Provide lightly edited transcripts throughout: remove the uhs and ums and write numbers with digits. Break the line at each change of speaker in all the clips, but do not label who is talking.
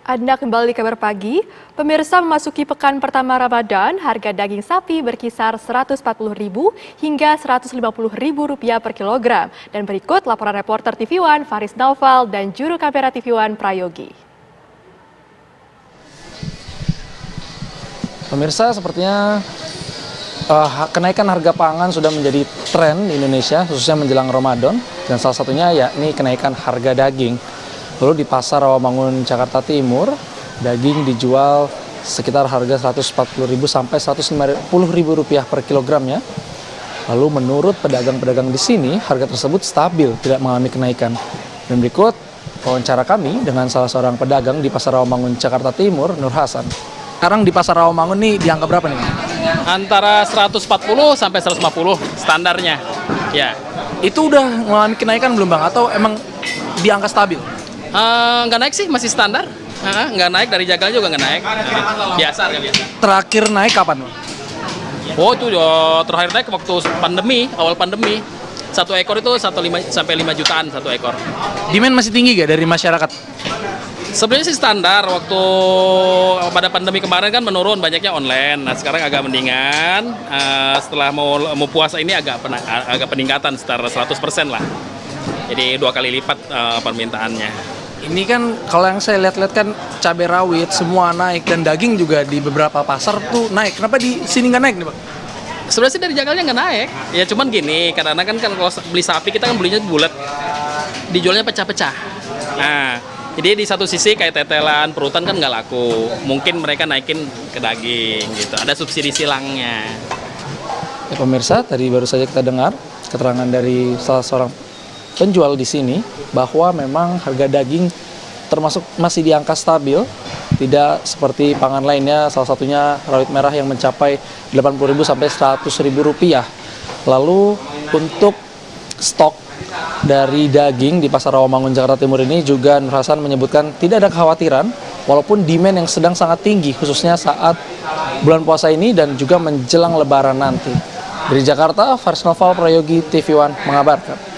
Anda kembali kabar pagi. Pemirsa, memasuki pekan pertama Ramadan, harga daging sapi berkisar Rp140.000 hingga Rp150.000 per kilogram. Dan berikut laporan reporter TV One Faris Naufal dan juru kamera TV One Prayogi.
Pemirsa, sepertinya kenaikan harga pangan sudah menjadi tren di Indonesia, khususnya menjelang Ramadan. Dan salah satunya yakni kenaikan harga daging. Lalu di pasar Rawamangun, Jakarta Timur, daging dijual sekitar harga Rp140.000 sampai Rp150.000 per kilogramnya. Lalu menurut pedagang-pedagang di sini, harga tersebut stabil, tidak mengalami kenaikan. Dan berikut wawancara kami dengan salah seorang pedagang di pasar Rawamangun, Jakarta Timur, Nur Hasan. Sekarang di pasar Rawamangun nih di angka berapa nih?
Antara 140 sampai 150 standarnya. Ya.
Itu udah mengalami kenaikan belum Bang? Atau emang di angka stabil?
Nggak naik sih, masih standar. Nggak naik, dari jagal juga nggak naik. Biasa, harga biasa.
Terakhir naik kapan Bang?
Oh, itu terakhir naik waktu pandemi, awal pandemi. Satu ekor itu 1,5 sampai 5 jutaan satu ekor.
Demand masih tinggi gak dari masyarakat?
Sebenarnya sih standar, waktu pada pandemi kemarin kan menurun, banyaknya online. Nah, sekarang agak mendingan. Setelah mau puasa ini agak peningkatan sekitar 100% lah. Jadi 2 kali lipat permintaannya.
Ini kan kalau yang saya lihat-lihat kan cabai rawit semua naik dan daging juga di beberapa pasar tuh naik. Kenapa di sini nggak naik nih Bang?
Sebenarnya sih dari jagalnya nggak naik. Ya cuman gini, kadang-kadang kan kalau beli sapi kita kan belinya bulat, dijualnya pecah-pecah. Nah, jadi di satu sisi kayak tetelan, perutan kan nggak laku. Mungkin mereka naikin ke daging gitu. Ada subsidi silangnya.
Ya, pemirsa, tadi baru saja kita dengar keterangan dari salah seorang penjual di sini bahwa memang harga daging termasuk masih di angka stabil, tidak seperti pangan lainnya, salah satunya rawit merah yang mencapai Rp80.000 sampai Rp100.000. Lalu untuk stok dari daging di pasar Rawamangun, Jakarta Timur ini juga Nur Hasan menyebutkan tidak ada kekhawatiran walaupun demand yang sedang sangat tinggi khususnya saat bulan puasa ini dan juga menjelang lebaran nanti. Dari Jakarta, Faris Naufal, Prayogi, TV One mengabarkan.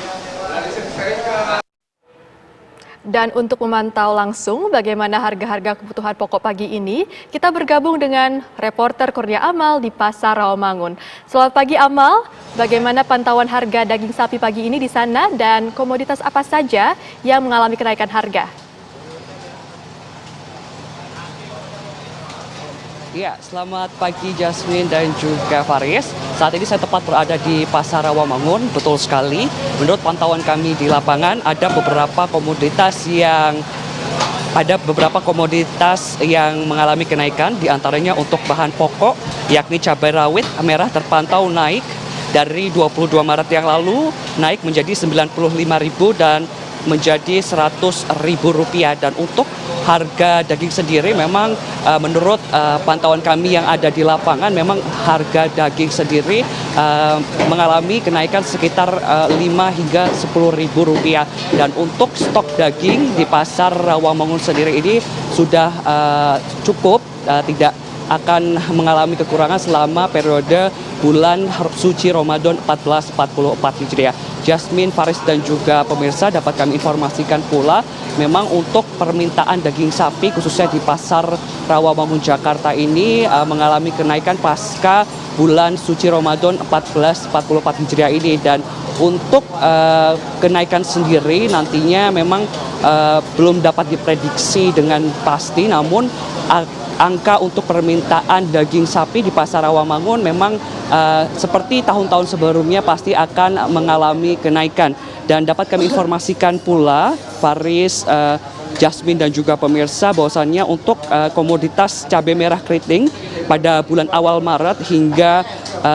Dan untuk memantau langsung bagaimana harga-harga kebutuhan pokok pagi ini, kita bergabung dengan reporter Kurnia Amal di Pasar Rawamangun. Selamat pagi Amal, bagaimana pantauan harga daging sapi pagi ini di sana dan komoditas apa saja yang mengalami kenaikan harga?
Ya, selamat pagi Jasmine dan juga Faris. Saat ini saya tepat berada di Pasar Rawamangun, betul sekali. Menurut pantauan kami di lapangan, ada beberapa komoditas yang mengalami kenaikan, diantaranya untuk bahan pokok, yakni cabai rawit merah terpantau naik dari 22 Maret yang lalu, naik menjadi Rp95.000 dan menjadi Rp100.000. Dan untuk harga daging sendiri memang menurut pantauan kami yang ada di lapangan, memang harga daging sendiri mengalami kenaikan sekitar Rp5 hingga Rp10.000. Dan untuk stok daging di pasar Rawamangun sendiri ini sudah cukup, tidak akan mengalami kekurangan selama periode bulan suci Ramadan 1444 Hijriah. Jasmine, Faris dan juga pemirsa, dapat kami informasikan pula memang untuk permintaan daging sapi khususnya di pasar Rawamangun Jakarta ini mengalami kenaikan pasca bulan suci Ramadan 1444 Hijriah ini. Dan untuk kenaikan sendiri nantinya memang belum dapat diprediksi dengan pasti, namun angka untuk permintaan daging sapi di pasar Rawamangun memang seperti tahun-tahun sebelumnya pasti akan mengalami kenaikan. Dan dapat kami informasikan pula, Faris, Jasmine dan juga pemirsa, bahwasannya untuk komoditas cabai merah keriting pada bulan awal Maret hingga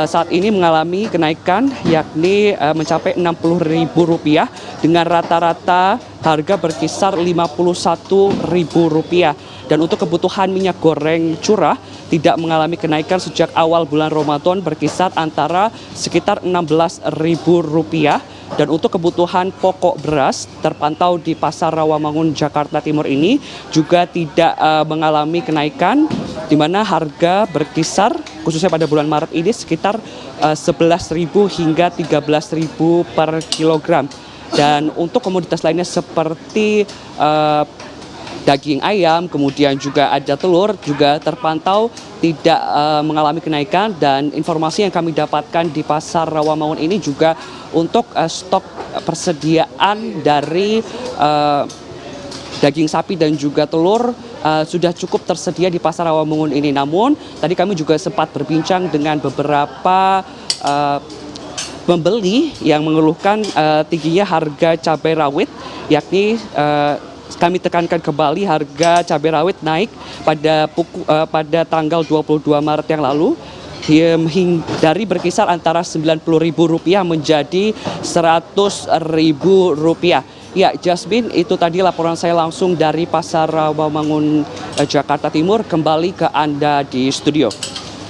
saat ini mengalami kenaikan, yakni mencapai Rp60.000 dengan rata-rata harga berkisar Rp51.000. Dan untuk kebutuhan minyak goreng curah tidak mengalami kenaikan sejak awal bulan Ramadan, berkisar antara sekitar Rp16.000. Dan untuk kebutuhan pokok beras terpantau di pasar Rawamangun Jakarta Timur ini juga tidak mengalami kenaikan, di mana harga berkisar khususnya pada bulan Maret ini sekitar Rp11.000 hingga Rp13.000 per kilogram. Dan untuk komoditas lainnya seperti daging ayam, kemudian juga ada telur juga terpantau tidak mengalami kenaikan, dan informasi yang kami dapatkan di Pasar Rawamangun ini juga untuk stok persediaan dari daging sapi dan juga telur sudah cukup tersedia di Pasar Rawamangun ini. Namun tadi kami juga sempat berbincang dengan beberapa pembeli yang mengeluhkan tingginya harga cabai rawit, yakni kami tekankan kembali harga cabai rawit naik pada tanggal 22 Maret yang lalu dari berkisar antara Rp90.000 menjadi Rp100.000. Ya, Jasmine, itu tadi laporan saya langsung dari Pasar Rawamangun, Jakarta Timur. Kembali ke Anda di studio.